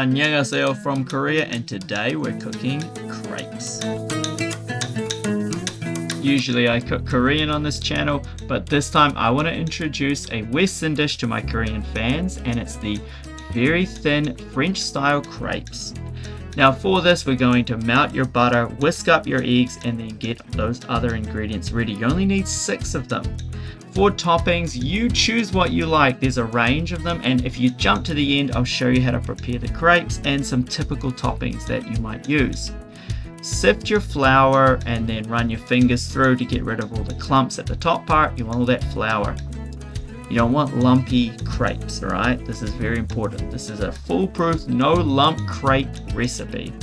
안녕하세요 from Korea, and today we're cooking crepes. Usually I cook Korean on this channel, but this time I want to introduce a Western dish to my Korean fans, and it's the very thin French style crepes. Now for this we're going to melt your butter, whisk up your eggs, and then get those other ingredients ready. You only need 6 of them. For toppings, you choose what you like. There's a range of them, and if you jump to the end, I'll show you how to prepare the crepes and some typical toppings that you might use. Sift your flour and then run your fingers through to get rid of all the clumps at the top part. You want all that flour. You don't want lumpy crepes, alright? This is very important. This is a foolproof, no lump crepe recipe.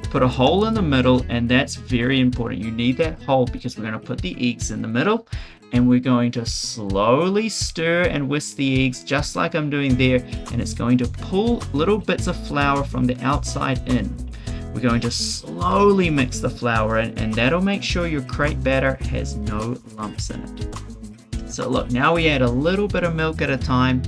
Put a hole in the middle, and that's very important. You need that hole because we're going to put the eggs in the middle, and we're going to slowly stir and whisk the eggs just like I'm doing there, and it's going to pull little bits of flour from the outside in. We're going to slowly mix the flour in, and that'll make sure your crepe batter has no lumps in it. So look, now we add a little bit of milk at a time,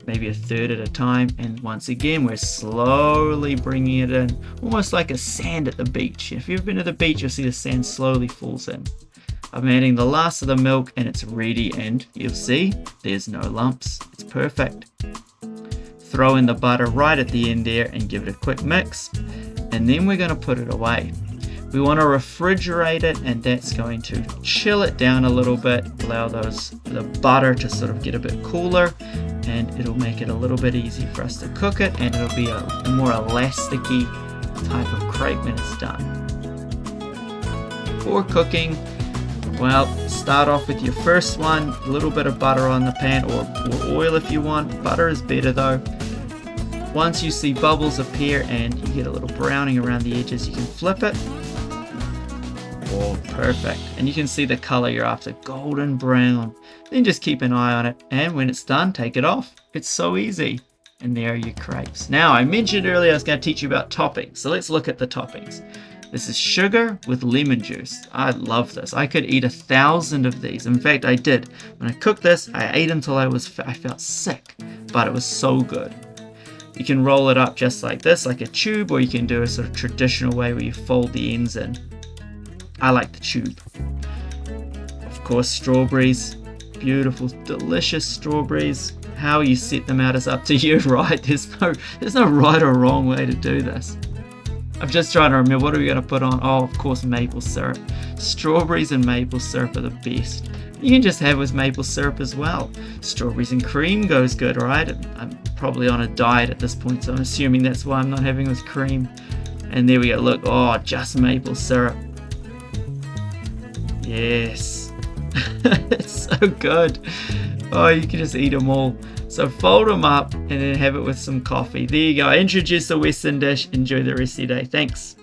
maybe a third at a time, and once again we're slowly bringing it in, almost like a sand at the beach. If you've been to the beach, you'll see the sand slowly falls in. I'm adding the last of the milk and it's ready, and you'll see there's no lumps. It's perfect. Throw in the butter right at the end there and give it a quick mix, and then we're going to put it away. We want to refrigerate it, and that's going to chill it down a little bit, allow the butter to sort of get a bit cooler, and it'll make it a little bit easier for us to cook it, and it'll be a more elasticy type of crepe when it's done. For cooking, well, start off with your first one, a little bit of butter on the pan, or oil if you want. Butter is better though. Once you see bubbles appear and you get a little browning around the edges, you can flip it. Oh, perfect. And you can see the color you're after, golden brown. Then just keep an eye on it, and when it's done, take it off. It's so easy. And there are your crepes. Now, I mentioned earlier I was going to teach you about toppings, so let's look at the toppings. This is sugar with lemon juice. I love this. I could eat 1,000 of these. In fact, I did. When I cooked this, I ate until I felt sick, but it was so good. You can roll it up just like this, like a tube, or you can do a sort of traditional way where you fold the ends in. I like the tube. Of course, strawberries. Beautiful, delicious strawberries. How you set them out is up to you, right? There's no right or wrong way to do this. I'm just trying to remember, what are we going to put on? Oh, of course, maple syrup. Strawberries and maple syrup are the best. You can just have with maple syrup as well. Strawberries and cream goes good, right? I'm probably on a diet at this point, so I'm assuming that's why I'm not having with cream. And there we go, look, oh, just maple syrup. Yes. It's so good. Oh, you can just eat them all. So fold them up and then have it with some coffee. There you go. I introduced the Western dish. Enjoy the rest of your day. Thanks.